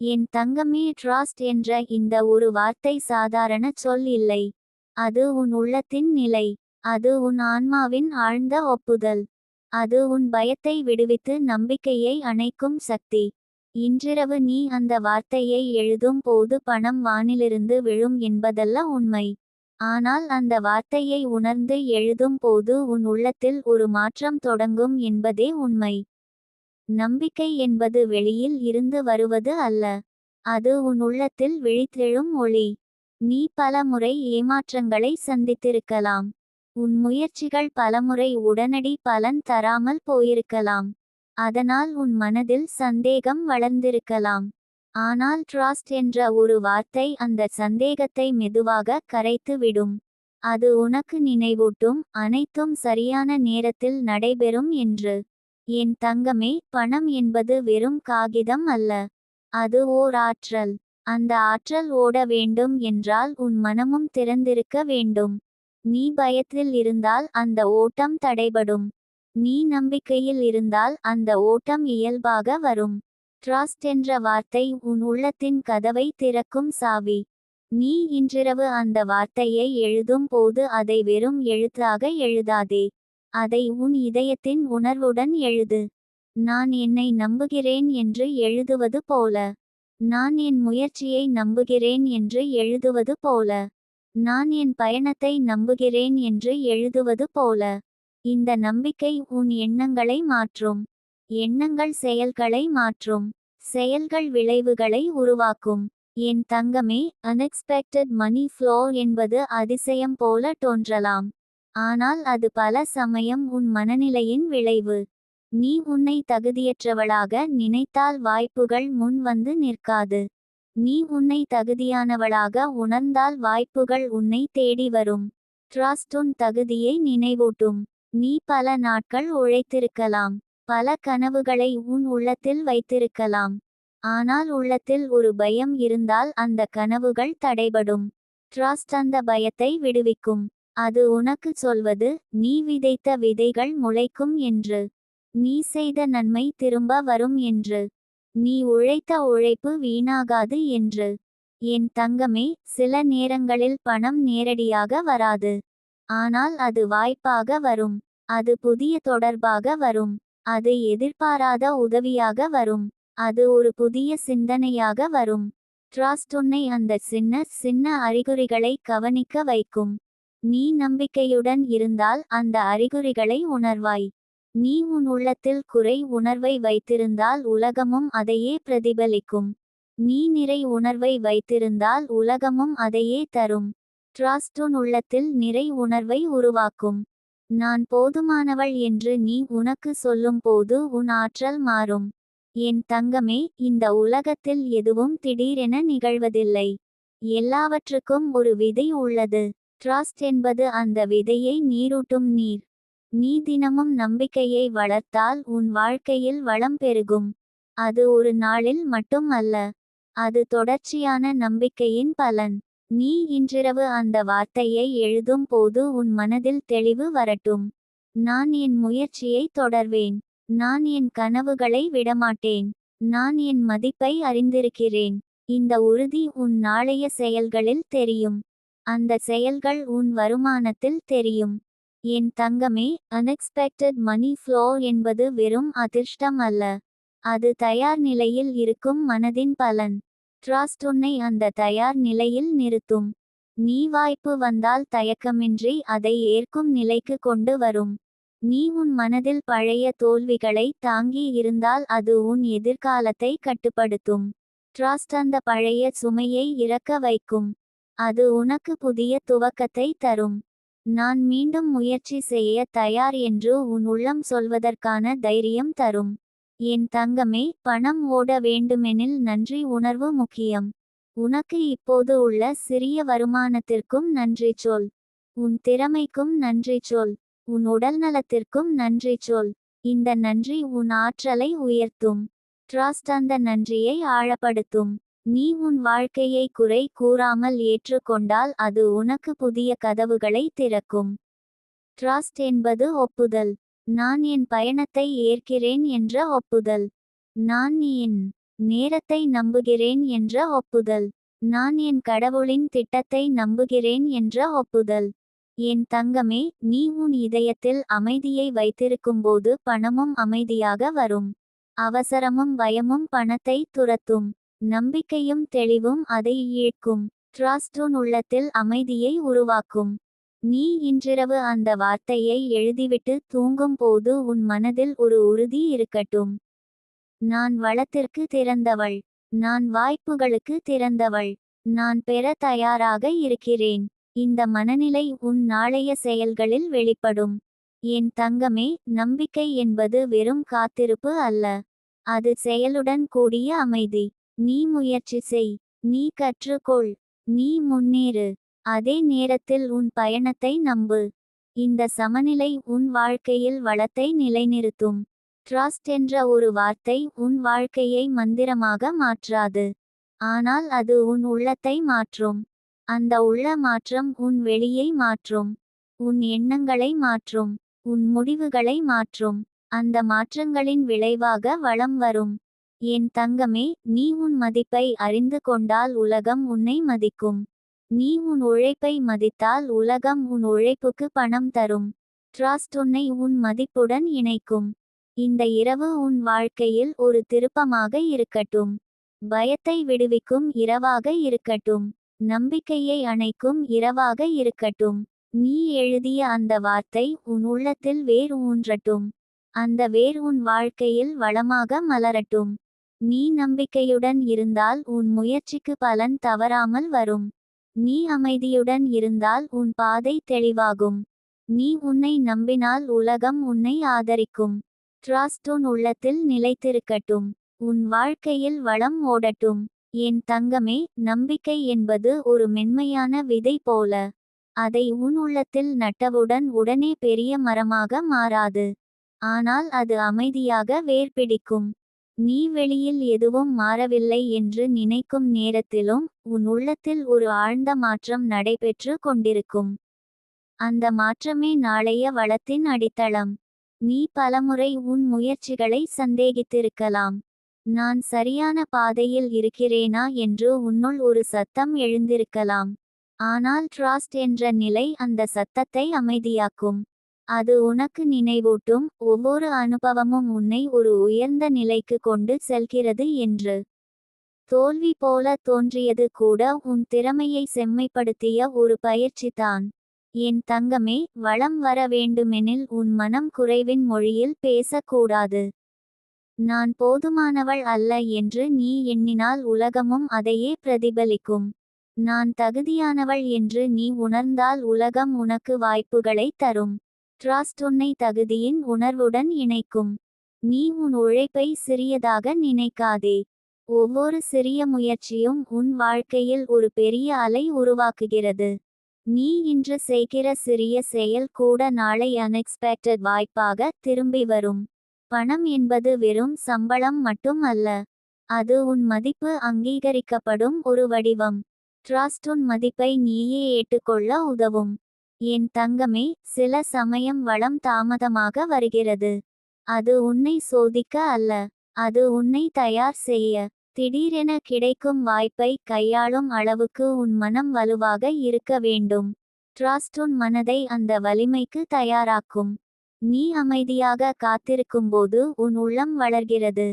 என் தங்கமே, ட்ரஸ்ட் என்ற இந்த ஒரு வார்த்தை சாதாரண சொல் இல்லை. அது உன் உள்ளத்தின் நிலை. அது உன் ஆன்மாவின் ஆழ்ந்த ஒப்புதல். அது உன் பயத்தை விடுவித்து நம்பிக்கையை அணைக்கும் சக்தி. இன்றிரவு நீ அந்த வார்த்தையை எழுதும் போது பணம் வானிலிருந்து விழும் என்பதல்ல உண்மை. ஆனால் அந்த வார்த்தையை உணர்ந்து எழுதும் போது உன் உள்ளத்தில் ஒரு மாற்றம் தொடங்கும் என்பதே உண்மை. நம்பிக்கை என்பது வெளியில் இருந்து வருவது அல்ல. அது உன் உள்ளத்தில் விழித்தெழும் ஒளி. நீ பல முறை ஏமாற்றங்களை சந்தித்திருக்கலாம். உன் முயற்சிகள் பலமுறை உடனடி பலன் தராமல் போயிருக்கலாம். அதனால் உன் மனதில் சந்தேகம் வளர்ந்திருக்கலாம். ஆனால் ட்ரஸ்ட் என்ற ஒரு வார்த்தை அந்த சந்தேகத்தை மெதுவாக கரைத்து விடும். அது உனக்கு நினைவூட்டும், அனைத்தும் சரியான நேரத்தில் நடைபெறும் என்று. என் தங்கமே, பணம் என்பது வெறும் காகிதம் அல்ல. அது ஓர் ஆற்றல். அந்த ஆற்றல் ஓட வேண்டும் என்றால் உன் மனமும் திறந்திருக்க வேண்டும். நீ பயத்தில் இருந்தால் அந்த ஓட்டம் தடைபடும். நீ நம்பிக்கையில் இருந்தால் அந்த ஓட்டம் இயல்பாக வரும். ட்ரஸ்ட் என்ற வார்த்தை உன் உள்ளத்தின் கதவை திறக்கும் சாவி. நீ இன்றிரவு அந்த வார்த்தையை எழுதும் போது அதை வெறும் எழுத்தாக எழுதாதே. அதை உன் இதயத்தின் உணர்வுடன் எழுது. நான் என்னை நம்புகிறேன் என்று எழுதுவது போல. நான் என் முயற்சியை நம்புகிறேன் என்று எழுதுவது போல. நான் என் பயணத்தை நம்புகிறேன் என்று எழுதுவது போல. இந்த நம்பிக்கை உன் எண்ணங்களை மாற்றும். எண்ணங்கள் செயல்களை மாற்றும். செயல்கள் விளைவுகளை உருவாக்கும். என் தங்கமே, அன்எக்ஸ்பெக்டட் மணி ஃப்ளோ என்பது அதிசயம் போல தோன்றலாம். ஆனால் அது பல சமயம் உன் மனநிலையின் விளைவு. நீ உன்னை தகுதியற்றவளாக நினைத்தால் வாய்ப்புகள் முன் வந்து நிற்காது. நீ உன்னை தகுதியானவளாக உணர்ந்தால் வாய்ப்புகள் உன்னை தேடி வரும். ட்ரஸ்ட் உன் தகுதியை நினைவூட்டும். நீ பல நாட்கள் உழைத்திருக்கலாம். பல கனவுகளை உன் உள்ளத்தில் வைத்திருக்கலாம். ஆனால் உள்ளத்தில் ஒரு பயம் இருந்தால் அந்த கனவுகள் தடைபடும். ட்ரஸ்ட் அந்த பயத்தை விடுவிக்கும். அது உனக்கு சொல்வது, நீ விதைத்த விதைகள் முளைக்கும் என்று. நீ செய்த நன்மை திரும்ப வரும் என்று. நீ உழைத்த உழைப்பு வீணாகாது என்று. என் தங்கமே, சில நேரங்களில் பணம் நேரடியாக வராது. ஆனால் அது வாய்ப்பாக வரும். அது புதிய தொடர்பாக வரும். அது எதிர்பாராத உதவியாக வரும். அது ஒரு புதிய சிந்தனையாக வரும். ட்ரஸ்ட் உன்னை அந்த சின்ன சின்ன அறிகுறிகளை கவனிக்க வைக்கும். நீ நம்பிக்கையுடன் இருந்தால் அந்த அறிகுறிகளை உணர்வாய். நீ உன் உள்ளத்தில் குறை உணர்வை வைத்திருந்தால் உலகமும் அதையே பிரதிபலிக்கும். நீ நிறை உணர்வை வைத்திருந்தால் உலகமும் அதையே தரும். ட்ரஸ்ட் உன் உள்ளத்தில் நிறை உணர்வை உருவாக்கும். நான் போதுமானவள் என்று நீ உனக்கு சொல்லும் போது உன் ஆற்றல் மாறும். என் தங்கமே, இந்த உலகத்தில் எதுவும் திடீரென நிகழ்வதில்லை. எல்லாவற்றுக்கும் ஒரு விதை உள்ளது. ட்ரஸ்ட் என்பது அந்த விதையை நீரூட்டும் நீர். நீ தினமும் நம்பிக்கையை வளர்த்தால் உன் வாழ்க்கையில் வளம் பெருகும். அது ஒரு நாளில் மட்டும் அல்ல. அது தொடர்ச்சியான நம்பிக்கையின் பலன். நீ இன்றிரவு அந்த வார்த்தையை எழுதும் போது உன் மனதில் தெளிவு வரட்டும். நான் என் முயற்சியை தொடர்வேன். நான் என் கனவுகளை விடமாட்டேன். நான் என் மதிப்பை அறிந்திருக்கிறேன். இந்த உறுதி உன் நாளைய செயல்களில் தெரியும். அந்த செயல்கள் உன் வருமானத்தில் தெரியும். என் தங்கமே, அன்எக்ஸ்பெக்டட் மணி ஃப்ளோ என்பது வெறும் அதிர்ஷ்டம் அல்ல. அது தயார் நிலையில் இருக்கும் மனதின் பலன். ட்ரஸ்ட் உன்னை அந்த தயார் நிலையில் நிறுத்தும். நீ வாய்ப்பு வந்தால் தயக்கமின்றி அதை ஏற்கும் நிலைக்கு கொண்டு வரும். நீ உன் மனதில் பழைய தோல்விகளை தாங்கி இருந்தால் அது உன் எதிர்காலத்தை கட்டுப்படுத்தும். ட்ரஸ்ட் அந்த பழைய சுமையை இறக்க வைக்கும். அது உனக்கு புதிய துவக்கத்தை தரும். நான் மீண்டும் முயற்சி செய்ய தயார் என்று உன் உள்ளம் சொல்வதற்கான தைரியம் தரும். என் தங்கமே, பணம் ஓட வேண்டுமெனில் நன்றி உணர்வு முக்கியம். உனக்கு இப்போது உள்ள சிறிய வருமானத்திற்கும் நன்றி சொல். உன் திறமைக்கும் நன்றி சொல். உன் உடல்நலத்திற்கும் நன்றி சொல். இந்த நன்றி உன் ஆற்றலை உயர்த்தும். ட்ரஸ்ட் அந்த நன்றியை ஆழப்படுத்தும். நீ உன் வாழ்க்கையை குறை கூறாமல் ஏற்றுக்கொண்டால் அது உனக்கு புதிய கதவுகளை திறக்கும். ட்ரஸ்ட் என்பது ஒப்புதல். நான் என் பயணத்தை ஏற்கிறேன் என்ற ஒப்புதல். நான் என் நேரத்தை நம்புகிறேன் என்ற ஒப்புதல். நான் என் கடவுளின் திட்டத்தை நம்புகிறேன் என்ற ஒப்புதல். என் தங்கமே, நீ உன் இதயத்தில் அமைதியை வைத்திருக்கும்போது பணமும் அமைதியாக வரும். அவசரமும் பயமும் பணத்தை துரத்தும். நம்பிக்கையும் தெளிவும் அதை ஈர்க்கும். ட்ரஸ்ட் உன் உள்ளத்தில் அமைதியை உருவாக்கும். நீ இன்றிரவு அந்த வார்த்தையை எழுதிவிட்டு தூங்கும் போது உன் மனதில் ஒரு உறுதி இருக்கட்டும். நான் வளத்திற்கு திறந்தவள். நான் வாய்ப்புகளுக்கு திறந்தவள். நான் பெற தயாராக இருக்கிறேன். இந்த மனநிலை உன் நாளைய செயல்களில் வெளிப்படும். என் தங்கமே, நம்பிக்கை என்பது வெறும் காத்திருப்பு அல்ல. அது செயலுடன் கூடிய அமைதி. நீ முயற்சி செய். நீ கற்றுக்கொள். நீ முன்னேறு. அதே நேரத்தில் உன் பயணத்தை நம்பு. இந்த சமநிலை உன் வாழ்க்கையில் வளத்தை நிலைநிறுத்தும். ட்ரஸ்ட் என்ற ஒரு வார்த்தை உன் வாழ்க்கையை மந்திரமாக மாற்றாது. ஆனால் அது உன் உள்ளத்தை மாற்றும். அந்த உள்ள மாற்றம் உன் வெளியை மாற்றும். உன் எண்ணங்களை மாற்றும். உன் முடிவுகளை மாற்றும். அந்த மாற்றங்களின் விளைவாக வளம் வரும். என் தங்கமே, நீ உன் மதிப்பை அறிந்து கொண்டால் உலகம் உன்னை மதிக்கும். நீ உன் உழைப்பை மதித்தால் உலகம் உன் உழைப்புக்கு பணம் தரும். ட்ரஸ்ட் உன்னை உன் மதிப்புடன் இணைக்கும். இந்த இரவு உன் வாழ்க்கையில் ஒரு திருப்பமாக இருக்கட்டும். பயத்தை விடுவிக்கும் இரவாக இருக்கட்டும். நம்பிக்கையை அணைக்கும் இரவாக இருக்கட்டும். நீ எழுதிய அந்த வார்த்தை உன் உள்ளத்தில் வேர் ஊன்றட்டும். அந்த வேர் உன் வாழ்க்கையில் வளமாக மலரட்டும். நீ நம்பிக்கையுடன் இருந்தால் உன் முயற்சிக்கு பலன் தவறாமல் வரும். நீ அமைதியுடன் இருந்தால் உன் பாதை தெளிவாகும். நீ உன்னை நம்பினால் உலகம் உன்னை ஆதரிக்கும். ட்ரஸ்ட் உன் உள்ளத்தில் நிலைத்திருக்கட்டும். உன் வாழ்க்கையில் வளம் ஓடட்டும். என் தங்கமே, நம்பிக்கை என்பது ஒரு மென்மையான விதை போல. அதை உன் உள்ளத்தில் நட்டவுடன் உடனே பெரிய மரமாக மாறாது. ஆனால் அது அமைதியாக வேர் பிடிக்கும். நீ வெளியில் எதுவும் மாறவில்லை என்று நினைக்கும் நேரத்திலும் உன் உள்ளத்தில் ஒரு ஆழ்ந்த மாற்றம் நடைபெற்று கொண்டிருக்கும். அந்த மாற்றமே நாளைய வளத்தின் அடித்தளம். நீ பலமுறை உன் முயற்சிகளை சந்தேகித்திருக்கலாம். நான் சரியான பாதையில் இருக்கிறேனா என்று உன்னுள் ஒரு சத்தம் எழுந்திருக்கலாம். ஆனால் ட்ரஸ்ட் என்ற நிலை அந்த சத்தத்தை அமைதியாக்கும். அது உனக்கு நினைவூட்டும், ஒவ்வொரு அனுபவமும் உன்னை ஒரு உயர்ந்த நிலைக்கு கொண்டு செல்கிறது என்று. தோல்வி போல தோன்றியது கூட உன் திறமையை செம்மைப்படுத்திய ஒரு பயிற்சிதான். என் தங்கமே, வளம் வர வேண்டுமெனில் உன் மனம் குறைவின் மொழியில் பேசக்கூடாது. நான் போதுமானவள் அல்ல என்று நீ எண்ணினால் உலகமும் அதையே பிரதிபலிக்கும். நான் தகுதியானவள் என்று நீ உணர்ந்தால் உலகம் உனக்கு வாய்ப்புகளை தரும். ட்ரஸ்ட் உன்னை தகுதியின் உணர்வுடன் இணைக்கும். நீ உன் உழைப்பை சிறியதாக நினைக்காதே. ஒவ்வொரு சிறிய முயற்சியும் உன் வாழ்க்கையில் ஒரு பெரிய அலை உருவாக்குகிறது. நீ இன்று செய்கிற சிறிய செயல் கூட நாளை அன்எக்ஸ்பெக்டட் வாய்ப்பாக திரும்பி வரும். பணம் என்பது வெறும் சம்பளம் மட்டும் அல்ல. அது உன் மதிப்பு அங்கீகரிக்கப்படும் ஒரு வடிவம். ட்ரஸ்ட் உன் மதிப்பை நீயே ஏற்றுக்கொள்ள உதவும். என் தங்கமே, சில சமயம் வளம் தாமதமாக வருகிறது. அது உன்னை சோதிக்க அல்ல. அது உன்னை தயார் செய்ய. திடீரென கிடைக்கும் வாய்ப்பை கையாளும் அளவுக்கு உன் மனம் வலுவாக இருக்க வேண்டும். ட்ரஸ்ட் உன் மனதை அந்த வலிமைக்கு தயாராக்கும். நீ அமைதியாக காத்திருக்கும்போது உன் உள்ளம் வளர்கிறது.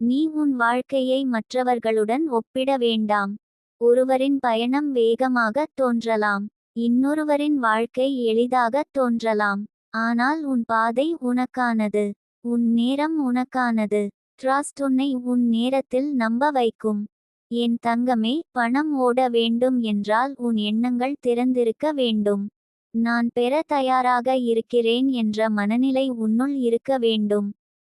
நீ உன் வாழ்க்கையை மற்றவர்களுடன் ஒப்பிட வேண்டாம். ஒருவரின் பயணம் வேகமாக தோன்றலாம். இன்னொருவரின் வாழ்க்கை எளிதாக தோன்றலாம். ஆனால் உன் பாதை உனக்கானது. உன் நேரம் உனக்கானது. ட்ரஸ்ட் உன்னை உன் நேரத்தில் நம்ப வைக்கும். என் தங்கமே, பணம் ஓட வேண்டும் என்றால் உன் எண்ணங்கள் திறந்திருக்க வேண்டும். நான் பெற தயாராக இருக்கிறேன் என்ற மனநிலை உன்னுள் இருக்க வேண்டும்.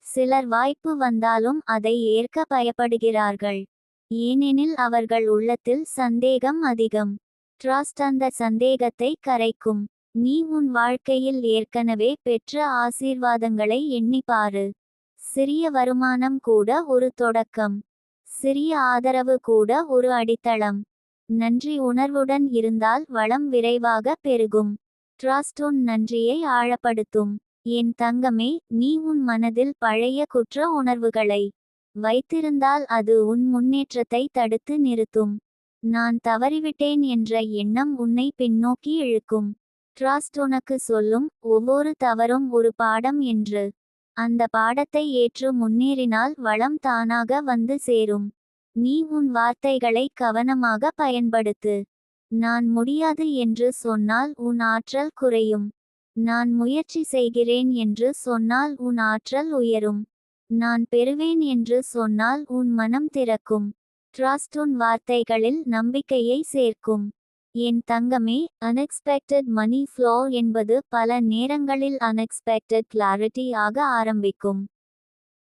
சிலர் வாய்ப்பு வந்தாலும் அதை ஏற்க பயப்படுகிறார்கள். ஏனெனில் அவர்கள் உள்ளத்தில் சந்தேகம் அதிகம். ட்ரஸ்ட் அந்த சந்தேகத்தை கரைக்கும். நீ உன் வாழ்க்கையில் ஏற்கனவே பெற்ற ஆசீர்வாதங்களை எண்ணிப்பாரு. சிறிய வருமானம் கூட ஒரு தொடக்கம். சிறிய ஆதரவு கூட ஒரு அடித்தளம். நன்றி உணர்வுடன் இருந்தால் வளம் விரைவாக பெருகும். ட்ரஸ்ட் உன் நன்றியை ஆழப்படுத்தும். என் தங்கமே, நீ உன் மனதில் பழைய குற்ற உணர்வுகளை வைத்திருந்தால் அது உன் முன்னேற்றத்தை தடுத்து நிறுத்தும். நான் தவறிவிட்டேன் என்ற எண்ணம் உன்னை பின்னோக்கி இழுக்கும். ட்ரஸ்ட் உனக்கு சொல்லும் ஒவ்வொரு தவறும் ஒரு பாடம் என்று. அந்த பாடத்தை ஏற்று முன்னேறினால் வளம் தானாக வந்து சேரும். நீ உன் வார்த்தைகளை கவனமாக பயன்படுத்து. நான் முடியாது என்று சொன்னால் உன் ஆற்றல் குறையும். நான் முயற்சி செய்கிறேன் என்று சொன்னால் உன் ஆற்றல் உயரும். நான் பெறுவேன் என்று சொன்னால் உன் மனம் திறக்கும். ட்ரஸ்ட் உன் வார்த்தைகளில் நம்பிக்கையை சேர்க்கும். என் தங்கமே, அன்எக்ஸ்பெக்டட் மணி ஃப்ளோ என்பது பல நேரங்களில் அன்எக்ஸ்பெக்டட் கிளாரிட்டி ஆக ஆரம்பிக்கும்.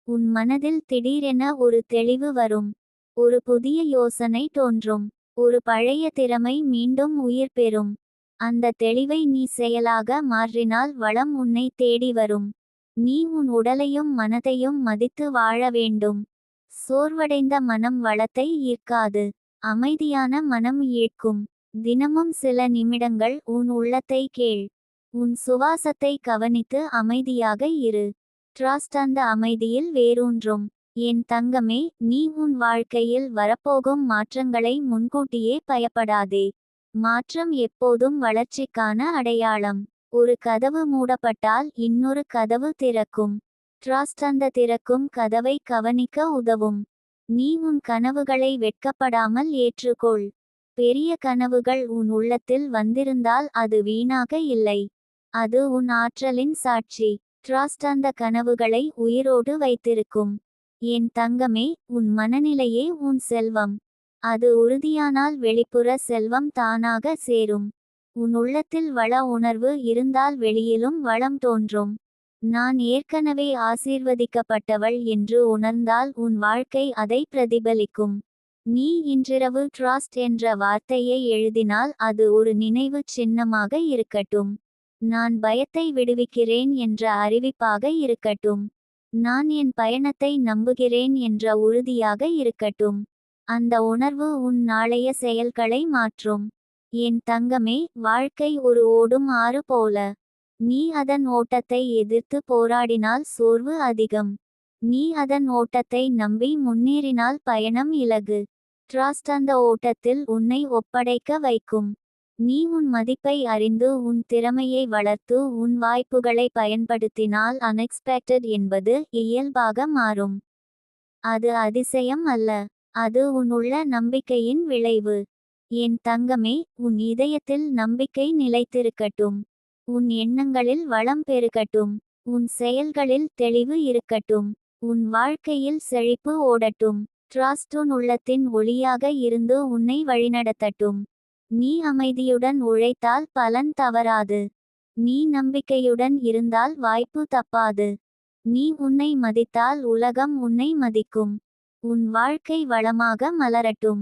உன் மனதில் திடீரென ஒரு தெளிவு வரும். ஒரு புதிய யோசனை தோன்றும். ஒரு பழைய திறமை மீண்டும் உயிர் பெறும். அந்த தெளிவை நீ செயலாக மாற்றினால் வளம் உன்னை தேடி வரும். நீ உன் உடலையும் மனதையும் மதித்து வாழ வேண்டும். சோர்வடைந்த மனம் வளத்தை ஈர்க்காது. அமைதியான மனம் ஈர்க்கும். தினமும் சில நிமிடங்கள் உன் உள்ளத்தை கேள். உன் சுவாசத்தை கவனித்து அமைதியாக இரு. ட்ரஸ்ட் அந்த அமைதியில் வேரூன்றும். என் தங்கமே, நீ உன் வாழ்க்கையில் வரப்போகும் மாற்றங்களை முன்கூட்டியே பயப்படாதே. மாற்றம் எப்போதும் வளர்ச்சிக்கான அடையாளம். ஒரு கதவு மூடப்பட்டால் இன்னொரு கதவு திறக்கும். ட்ரஸ்ட் அந்த திறக்கும் கதவை கவனிக்க உதவும். நீ உன் கனவுகளை வெட்கப்படாமல் ஏற்றுக்கொள். பெரிய கனவுகள் உன் உள்ளத்தில் வந்திருந்தால் அது வீணாக இல்லை. அது உன் ஆற்றலின் சாட்சி. ட்ரஸ்ட் அந்த கனவுகளை உயிரோடு வைத்திருக்கும். என் தங்கமே, உன் மனநிலையே உன் செல்வம். அது உறுதியானால் வெளிப்புற செல்வம் தானாக சேரும். உன் உள்ளத்தில் வள உணர்வு இருந்தால் வெளியிலும் வளம் தோன்றும். நான் ஏற்கனவே ஆசீர்வதிக்கப்பட்டவள் என்று உணர்ந்தால் உன் வாழ்க்கை அதை பிரதிபலிக்கும். நீ இன்றிரவு ட்ரஸ்ட் என்ற வார்த்தையை எழுதினால் அது ஒரு நினைவு சின்னமாக இருக்கட்டும். நான் பயத்தை விடுவிக்கிறேன் என்ற அறிவிப்பாக இருக்கட்டும். நான் என் பயணத்தை நம்புகிறேன் என்ற உறுதியாக இருக்கட்டும். அந்த உணர்வு உன் நாளைய செயல்களை மாற்றும். என் தங்கமே, வாழ்க்கை ஒரு ஓடும் ஆறு போல. நீ அதன் ஓட்டத்தை எதிர்த்து போராடினால் சோர்வு அதிகம். நீ அதன் ஓட்டத்தை நம்பி முன்னேறினால் பயணம் இலகு. ட்ரஸ்ட் அந்த ஓட்டத்தில் உன்னை ஒப்படைக்க வைக்கும். நீ உன் மதிப்பை அறிந்து உன் திறமையை வளர்த்து உன் வாய்ப்புகளை பயன்படுத்தினால் அன்எக்ஸ்பெக்டட் என்பது இயல்பாக மாறும். அது அதிசயம் அல்ல. அது உன் உள்ள நம்பிக்கையின் விளைவு. என் தங்கமே, உன் இதயத்தில் நம்பிக்கை நிலைத்திருக்கட்டும். உன் எண்ணங்களில் வளம் பெருகட்டும். உன் செயல்களில் தெளிவு இருக்கட்டும். உன் வாழ்க்கையில் செழிப்பு ஓடட்டும். ட்ரஸ்ட் உன் உள்ளத்தின் ஒளியாக இருந்து உன்னை வழிநடத்தட்டும். நீ அமைதியுடன் உழைத்தால் பலன் தவறாது. நீ நம்பிக்கையுடன் இருந்தால் வாய்ப்பு தப்பாது. நீ உன்னை மதித்தால் உலகம் உன்னை மதிக்கும். உன் வாழ்க்கை வளமாக மலரட்டும்.